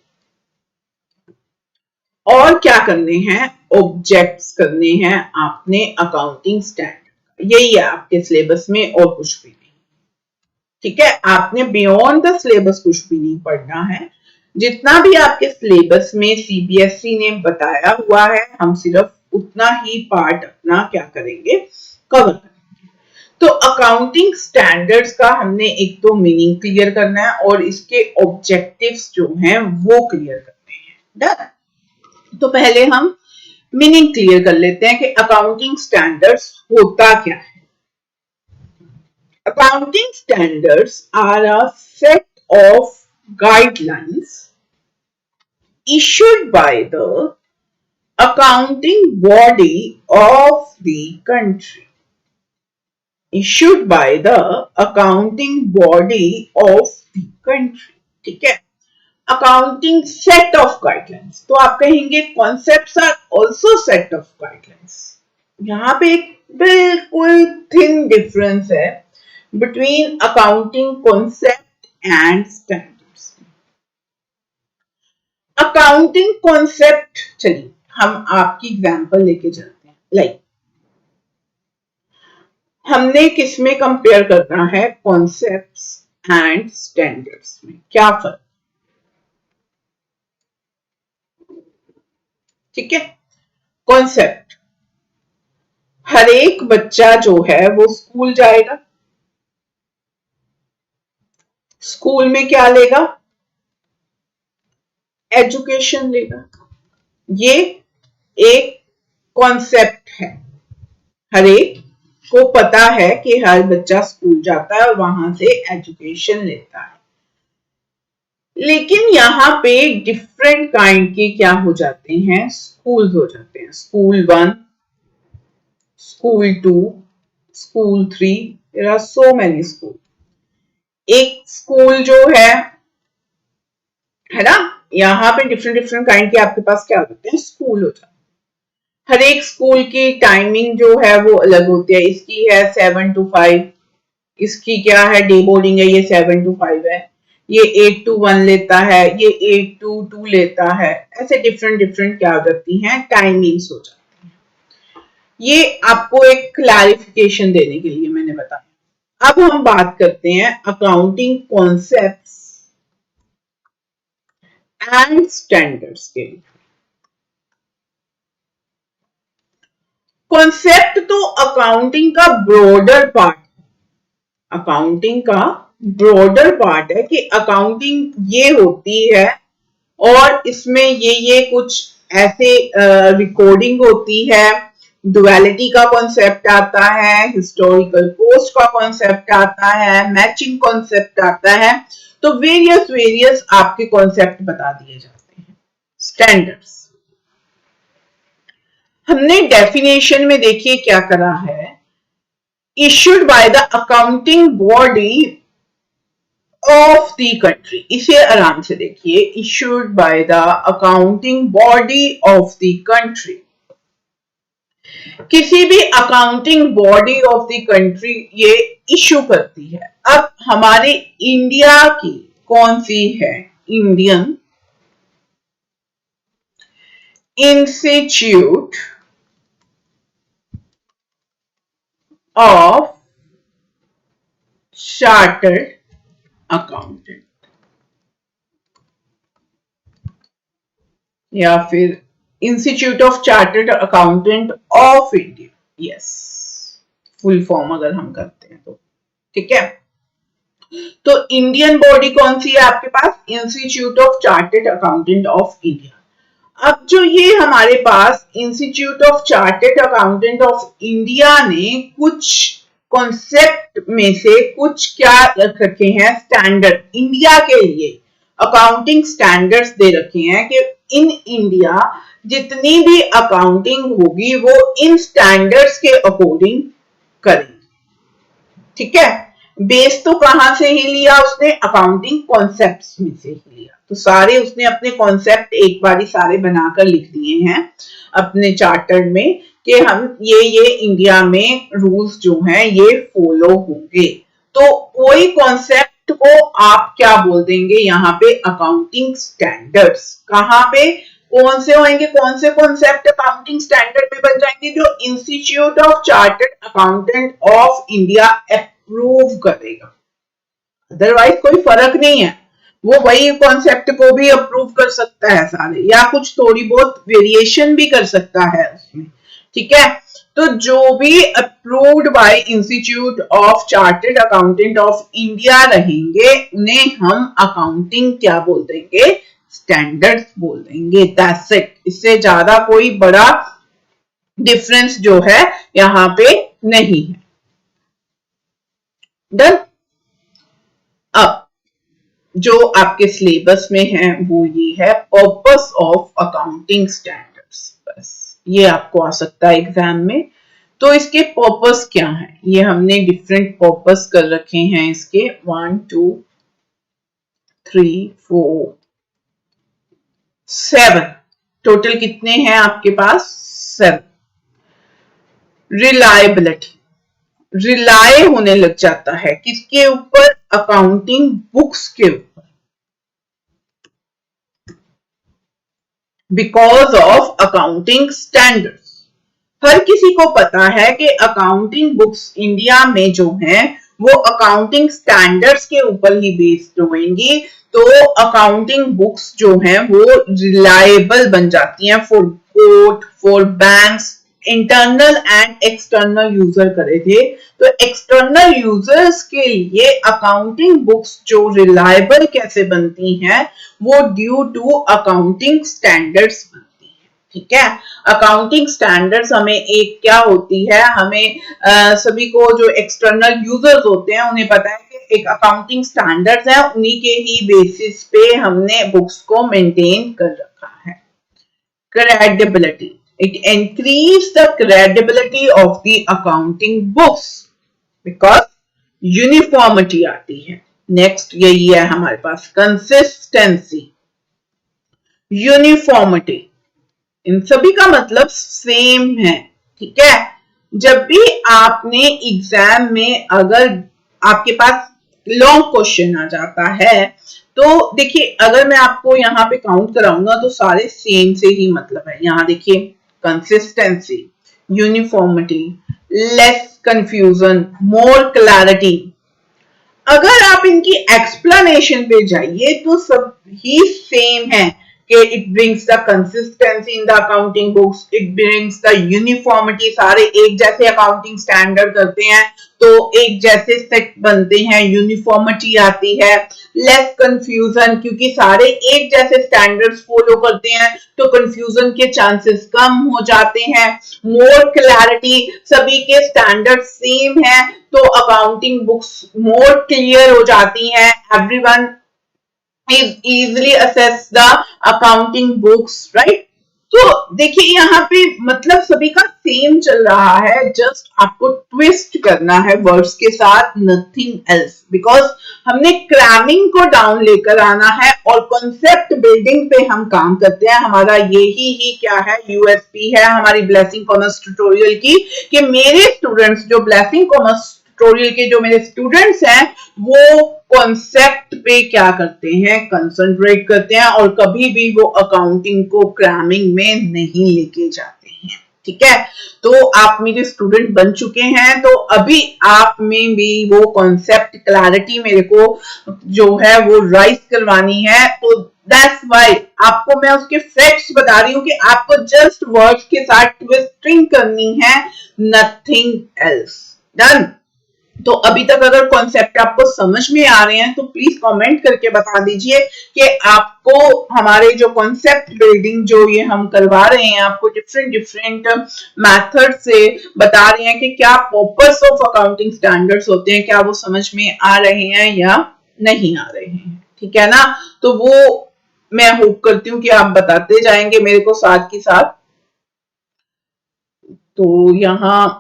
और क्या करने हैं, ऑब्जेक्ट्स करने हैं आपने अकाउंटिंग स्टैंडर्ड। यही है आपके सिलेबस में और कुछ भी नहीं। ठीक है, आपने बियॉन्ड द सिलेबस कुछ भी नहीं पढ़ना है। जितना भी आपके सिलेबस में सीबीएसई ने बताया हुआ है हम सिर्फ उतना ही पार्ट अपना क्या करेंगे, कवर करेंगे। तो अकाउंटिंग स्टैंडर्ड्स का हमने एक तो मीनिंग क्लियर करना है और इसके ऑब्जेक्टिव्स जो हैं वो क्लियर करने हैं। डन। तो पहले हम मीनिंग क्लियर कर लेते हैं कि अकाउंटिंग स्टैंडर्ड्स होता क्या है। Accounting standards are a set of guidelines issued by the accounting body of the country. Issued by the accounting body of the country. ठीक है, अकाउंटिंग सेट ऑफ गाइडलाइंस, तो आप कहेंगे concepts are also set of guidelines. यहां पे एक बिल्कुल thin difference है between accounting concept and standards. Accounting concept, चलिए हम आपकी एग्जांपल लेके चलते हैं। लाइक हमने किसमें कंपेयर करना है, कॉन्सेप्ट्स एंड स्टैंडर्ड्स में क्या फर्क। ठीक है, कॉन्सेप्ट, हर एक बच्चा जो है वो स्कूल जाएगा, स्कूल में क्या लेगा, एजुकेशन लेगा। ये एक कॉन्सेप्ट है, हर एक को पता है कि हर बच्चा स्कूल जाता है और वहां से एजुकेशन लेता है। लेकिन यहाँ पे डिफरेंट काइंड के क्या हो जाते हैं, स्कूल हो जाते हैं। School 1, school 2, school 3, there are so many school. एक स्कूल जो है ना, यहाँ पे डिफरेंट डिफरेंट काइंड के आपके पास क्या होते हैं, स्कूल हो जाते हैं। हर एक स्कूल की टाइमिंग जो है वो अलग होती है। इसकी है 7 to 5, इसकी क्या है, डे बोर्डिंग है, ये 7 to 5 है। ये 8 to 1 लेता है, ये 8 to 2 लेता है। ऐसे डिफरेंट डिफरेंट क्या हो जाती हैं, टाइमिंग्स हो जाती हैं। ये आपको एक क्लैरिफिकेशन देने के लिए मैंने बताया। अब हम बात करते हैं अकाउंटिंग कॉन्सेप्ट्स एंड स्टैंडर्ड्स के लिए। कॉन्सेप्ट तो अकाउंटिंग का ब्रॉडर पार्ट, अकाउंटिंग का ब्रॉडर पार्ट है कि अकाउंटिंग ये होती है और इसमें ये कुछ ऐसे रिकॉर्डिंग होती है, डुअलिटी का कॉन्सेप्ट आता है, हिस्टोरिकल पोस्ट का कॉन्सेप्ट आता है, मैचिंग कॉन्सेप्ट आता है, तो वेरियस आपके कॉन्सेप्ट बता दिए जाते हैं। स्टैंडर्ड्स हमने डेफिनेशन में देखिए क्या करा है, issued by the accounting body of the country, इसे आराम से देखिए, issued by the accounting body of the country, किसी भी accounting body of the country ये इश्यू करती है। अब हमारे इंडिया की कौन सी है, Indian institute of chartered accountant, या फिर institute of chartered accountant of India, yes, full form अगर हम करते हैं तो ठीक है। तो इंडियन बॉडी कौन सी है आपके पास, institute of chartered accountant of India. अब जो ये हमारे पास institute of chartered accountant of India ने कुछ कॉन्सेप्ट में से कुछ क्या रख रखे हैं, स्टैंडर्ड इंडिया के लिए अकाउंटिंग स्टैंडर्ड्स दे रखे हैं कि इन इंडिया जितनी भी अकाउंटिंग होगी वो इन स्टैंडर्ड्स के अकॉर्डिंग करेंगे, ठीक है। बेस तो कहां से ही लिया उसने, अकाउंटिंग कॉन्सेप्ट्स में से ही लिया, तो सारे उसने अपने कॉन्सेप्ट एक बारी सारे बनाकर लिख दिए हैं अपने चार्टर में कि हम ये इंडिया में रूल्स जो हैं ये फॉलो होंगे। तो कोई कॉन्सेप्ट को आप क्या बोल देंगे यहाँ पे, अकाउंटिंग स्टैंडर्ड्स। कहाँ पे कौन से होंगे, कौन से कॉन्सेप्ट अकाउंटिंग स्टैंडर्ड में बन जाएंगे, जो institute of chartered accountant of India approve करेगा। अदरवाइज कोई फर्क नहीं है, वो वही कॉन्सेप्ट को भी अप्रूव कर सकता है सारे, या कुछ थोड़ी बहुत वेरिएशन भी कर सकता है उसमें, ठीक है। तो जो भी approved by institute of chartered accountant of India रहेंगे उन्हें हम अकाउंटिंग क्या बोल देंगे, स्टैंडर्ड्स बोल देंगे, दैट्स इट। इससे ज्यादा कोई बड़ा डिफरेंस जो है यहां पे नहीं है। डन। अब जो आपके सिलेबस में है वो ये है पर्पस ऑफ अकाउंटिंग स्टैंडर्ड्स, बस ये आपको आ सकता है एग्जाम में। तो इसके पर्पस क्या है, ये हमने डिफरेंट पर्पस कर रखे हैं इसके, 1 2 3 4 7, टोटल कितने हैं आपके पास, 7। रिलायबिलिटी, रिलाय होने लग जाता है किसके ऊपर, अकाउंटिंग बुक्स के ऊपर, बिकॉज ऑफ अकाउंटिंग स्टैंडर्ड्स। हर किसी को पता है कि अकाउंटिंग बुक्स इंडिया में जो हैं वो अकाउंटिंग स्टैंडर्ड्स के ऊपर ही बेस्ड होंगी, तो अकाउंटिंग बुक्स जो हैं वो रिलायबल बन जाती हैं for court, for banks, internal and external user करे थे। तो एक्सटर्नल यूजर्स के लिए अकाउंटिंग बुक्स जो रिलायबल कैसे बनती हैं, वो ड्यू टू अकाउंटिंग स्टैंडर्ड्स बनती हैं, ठीक है। अकाउंटिंग स्टैंडर्ड्स हमें एक क्या होती है, हमें सभी को जो एक्सटर्नल यूजर्स होते हैं उन्हें पता है कि एक अकाउंटिंग स्टैंडर्ड्स है, उन्हीं के ही बेसिस पे हमने बुक्स को मेंटेन कर रखा है। Credibility, it increase the credibility of the accounting books because uniformity आती है। नेक्स्ट यही है हमारे पास कंसिस्टेंसी, यूनिफॉर्मिटी, इन सभी का मतलब सेम है, ठीक है। जब भी आपने एग्जाम में अगर आपके पास लॉन्ग क्वेश्चन आ जाता है तो देखिए, अगर मैं आपको यहाँ पे काउंट कराऊंगा तो सारे सेम से ही मतलब है। यहाँ देखिए, consistency, uniformity, less confusion, more clarity. अगर आप इनकी एक्सप्लेनेशन पे जाइए तो सब ही सेम है कि it brings the consistency in the accounting books, it brings the uniformity, सारे एक जैसे अकाउंटिंग स्टैंडर्ड करते हैं तो एक जैसे सेट बनते हैं, यूनिफॉर्मिटी आती है। लेस कंफ्यूजन, क्योंकि सारे एक जैसे स्टैंडर्ड्स फॉलो करते हैं तो कंफ्यूजन के चांसेस कम हो जाते हैं। मोर क्लैरिटी, सभी के स्टैंडर्ड सेम है तो अकाउंटिंग बुक्स मोर क्लियर हो जाती हैं। Everyone is easily assess the accounting books, right? तो देखिए यहाँ पे मतलब सभी का सेम चल रहा है, जस्ट आपको ट्विस्ट करना है वर्ड्स के साथ, नथिंग एल्स, बिकॉज हमने क्रैमिंग को डाउन लेकर आना है और कॉन्सेप्ट बिल्डिंग पे हम काम करते हैं। हमारा यही ही क्या है, यूएसपी है हमारी ब्लेसिंग कॉमर्स ट्यूटोरियल की, कि मेरे स्टूडेंट्स जो ब्लेसिंग कॉमर्स ट्यूटोरियल के जो मेरे स्टूडेंट्स हैं वो कॉन्सेप्ट पे क्या करते हैं, कंसंट्रेट करते हैं और कभी भी वो अकाउंटिंग को क्रैमिंग में नहीं लेके जाते हैं। ठीक है, तो आप मेरे स्टूडेंट बन चुके हैं तो अभी आप में भी वो कॉन्सेप्ट क्लैरिटी मेरे को जो है वो राइज करवानी है। तो दैट्स व्हाई आपको मैं उसके फैक्ट्स बता रही हूँ कि आपको जस्ट वर्ड्स के साथ ट्विस्टिंग करनी है, नथिंग एल्स। डन। तो अभी तक अगर कॉन्सेप्ट आपको समझ में आ रहे हैं तो प्लीज कमेंट करके बता दीजिए कि आपको हमारे जो कॉन्सेप्ट बिल्डिंग जो ये हम करवा रहे हैं, आपको डिफरेंट डिफरेंट मेथड से बता रहे हैं कि क्या पर्पस ऑफ अकाउंटिंग स्टैंडर्ड्स होते हैं, क्या वो समझ में आ रहे हैं या नहीं आ रहे हैं। ठीक है ना, तो वो मैं होप करती हूँ कि आप बताते जाएंगे मेरे को साथ के साथ। तो यहाँ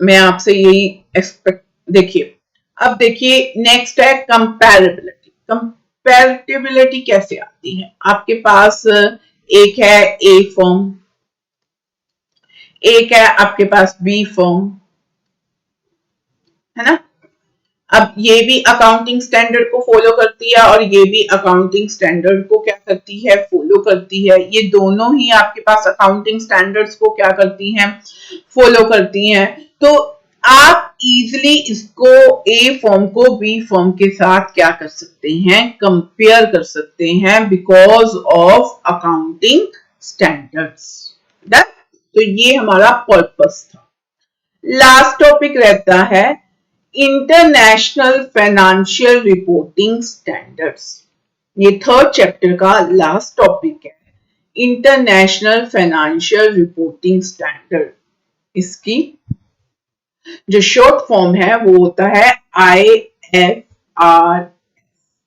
मैं आपसे यही एक्सपेक्ट, देखिए अब देखिए नेक्स्ट है कंपैरेबिलिटी। कंपैरेबिलिटी कैसे आती है, आपके पास एक है ए फर्म, एक है आपके पास बी फर्म, है ना। अब ये भी अकाउंटिंग स्टैंडर्ड को फॉलो करती है और ये भी अकाउंटिंग स्टैंडर्ड को क्या करती है, फॉलो करती है। ये दोनों ही आपके पास अकाउंटिंग स्टैंडर्ड्स को क्या करती हैं, फॉलो करती हैं। तो आप इजिली इसको ए फॉर्म को बी फॉर्म के साथ क्या कर सकते हैं, कंपेयर कर सकते हैं, बिकॉज ऑफ अकाउंटिंग स्टैंडर्ड्स। तो ये हमारा पर्पस था। लास्ट टॉपिक रहता है इंटरनेशनल फाइनेंशियल रिपोर्टिंग स्टैंडर्ड्स। ये थर्ड चैप्टर का लास्ट टॉपिक है, इंटरनेशनल फाइनेंशियल रिपोर्टिंग स्टैंडर्ड। इसकी जो शॉर्ट फॉर्म है वो होता है IFR,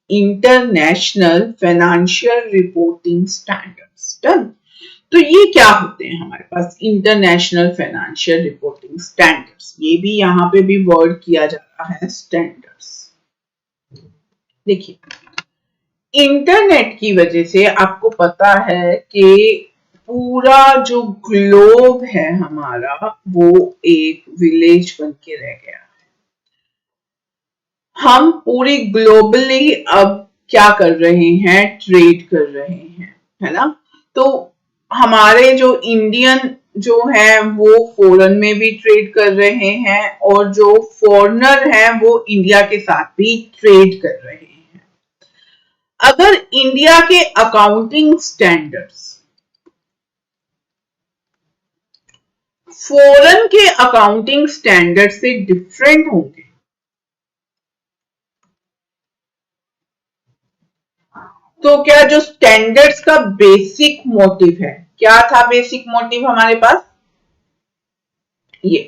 international financial reporting standards. Done. तो ये क्या होते हैं हमारे पास, इंटरनेशनल फाइनेंशियल रिपोर्टिंग स्टैंडर्ड्स। ये भी यहाँ पे भी वर्ड किया जा रहा है स्टैंडर्ड्स। देखिए इंटरनेट की वजह से आपको पता है कि पूरा जो ग्लोब है हमारा वो एक विलेज बन के रह गया। हम पूरी ग्लोबली अब क्या कर रहे हैं, ट्रेड कर रहे हैं, है ना। तो हमारे जो इंडियन जो है वो फॉरेन में भी ट्रेड कर रहे हैं और जो फॉरेनर हैं वो इंडिया के साथ भी ट्रेड कर रहे हैं। अगर इंडिया के अकाउंटिंग स्टैंडर्ड्स फॉरेन के अकाउंटिंग स्टैंडर्ड से डिफरेंट होंगे तो क्या जो स्टैंडर्ड्स का बेसिक मोटिव है, क्या था बेसिक मोटिव हमारे पास, ये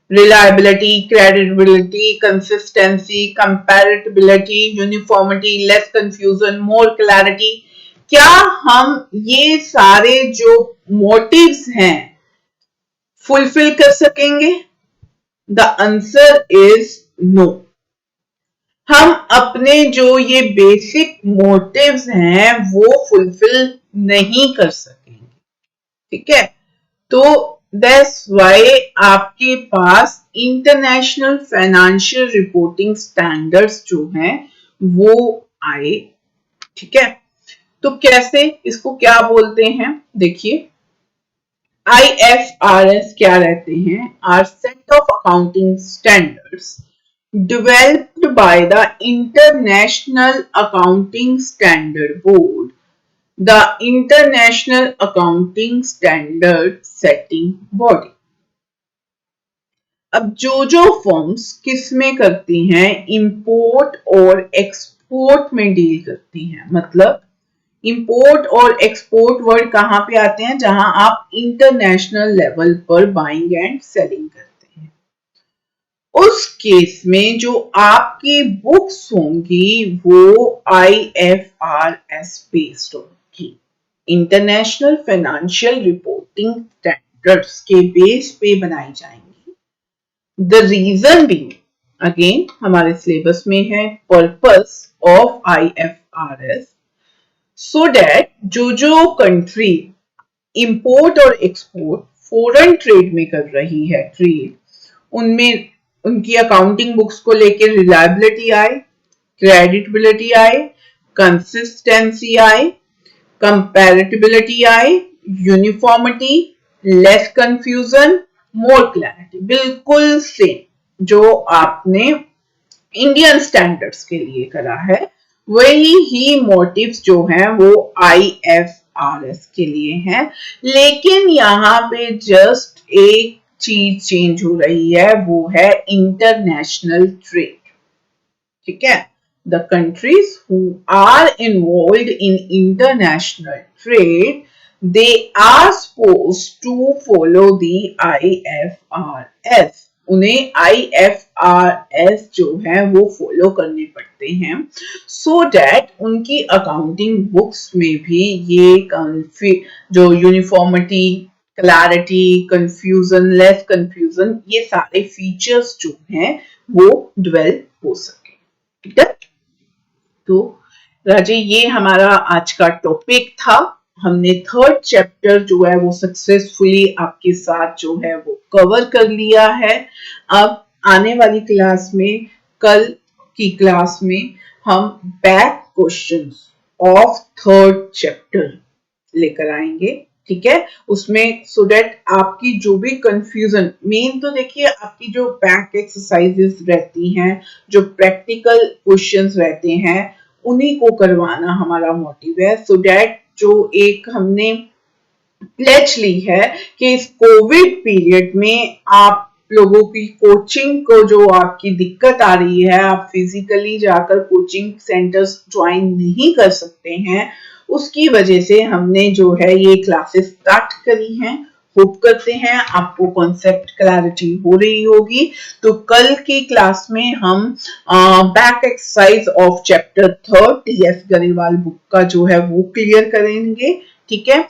reliability, credibility, consistency, comparability, uniformity, less confusion, more clarity. क्या हम ये सारे जो मोटिव्स हैं फुलफिल कर सकेंगे? The answer is no. हम अपने जो ये बेसिक मोटिव्स हैं वो फुलफिल नहीं कर सकेंगे। ठीक है, तो दैट्स व्हाई आपके पास इंटरनेशनल फाइनेंशियल रिपोर्टिंग स्टैंडर्ड्स जो हैं वो आए। ठीक है, तो कैसे, इसको क्या बोलते हैं, देखिए IFRS क्या रहते हैं, are set of accounting standards developed by the International Accounting Standard Board, the International Accounting Standard Setting Body। अब जो फर्म्स किस में करती हैं, इंपोर्ट और एक्सपोर्ट में डील करती हैं। मतलब इंपोर्ट और एक्सपोर्ट वर्ड कहाँ पे आते हैं, जहां आप इंटरनेशनल लेवल पर बाइंग एंड सेलिंग करते हैं। उस केस में जो आपकी बुक्स होंगी वो IFRS बेस्ड होगी, इंटरनेशनल फाइनेंशियल रिपोर्टिंग स्टैंडर्ड्स के बेस पे बनाई जाएंगी। द रीजन बीइंग, अगेन हमारे सिलेबस में है, purpose of IFRS so that जो कंट्री इंपोर्ट और एक्सपोर्ट फॉरेन ट्रेड में कर रही है ट्रेड, उनमें उनकी अकाउंटिंग बुक्स को लेकर रिलायबिलिटी आए, क्रेडिटबिलिटी आए, कंसिस्टेंसी आए, कंपैरेटिबिलिटी आए, uniformity, less confusion, more clarity, बिल्कुल सेम जो आपने इंडियन स्टैंडर्ड्स के लिए करा है, वही ही मोटिव्स जो हैं वो IFRS के लिए हैं। लेकिन यहाँ पे जस्ट एक चीज चेंज हो रही है, वो है इंटरनेशनल ट्रेड। ठीक है, the countries who are involved in international trade, they are supposed to follow the IFRS। उन्हें IFRS जो है वो फॉलो करने पड़ते हैं, सो दैट उनकी अकाउंटिंग बुक्स में भी ये जो uniformity, clarity, confusion, less confusion, ये सारे फीचर्स जो हैं वो डेवलप हो सके। ठीक है, तो राजे ये हमारा आज का टॉपिक था। हमने थर्ड चैप्टर जो है वो सक्सेसफुली आपके साथ जो है वो कवर कर लिया है। अब आने वाली क्लास में, कल की क्लास में हम back questions of third chapter लेकर आएंगे। ठीक है, उसमें सो दैट आपकी जो भी कंफ्यूजन, मेन तो देखिए आपकी जो बैक एक्सरसाइजेस रहती हैं, जो प्रैक्टिकल क्वेश्चंस रहते हैं, उन्हीं को करवाना हमारा मोटिव है। सो दैट जो एक हमने प्लेज ली है कि इस कोविड पीरियड में आप लोगों की कोचिंग को जो आपकी दिक्कत आ रही है, आप फिजिकली जाकर कोचिंग सेंटर्स ज्वाइन नहीं कर सकते हैं, उसकी वजह से हमने जो है ये क्लासेस स्टार्ट करी हैं। होप करते हैं आपको कॉन्सेप्ट क्लैरिटी हो रही होगी। तो कल की क्लास में हम back exercise of chapter 3 TS Grewal book का जो है वो क्लियर करेंगे। ठीक है,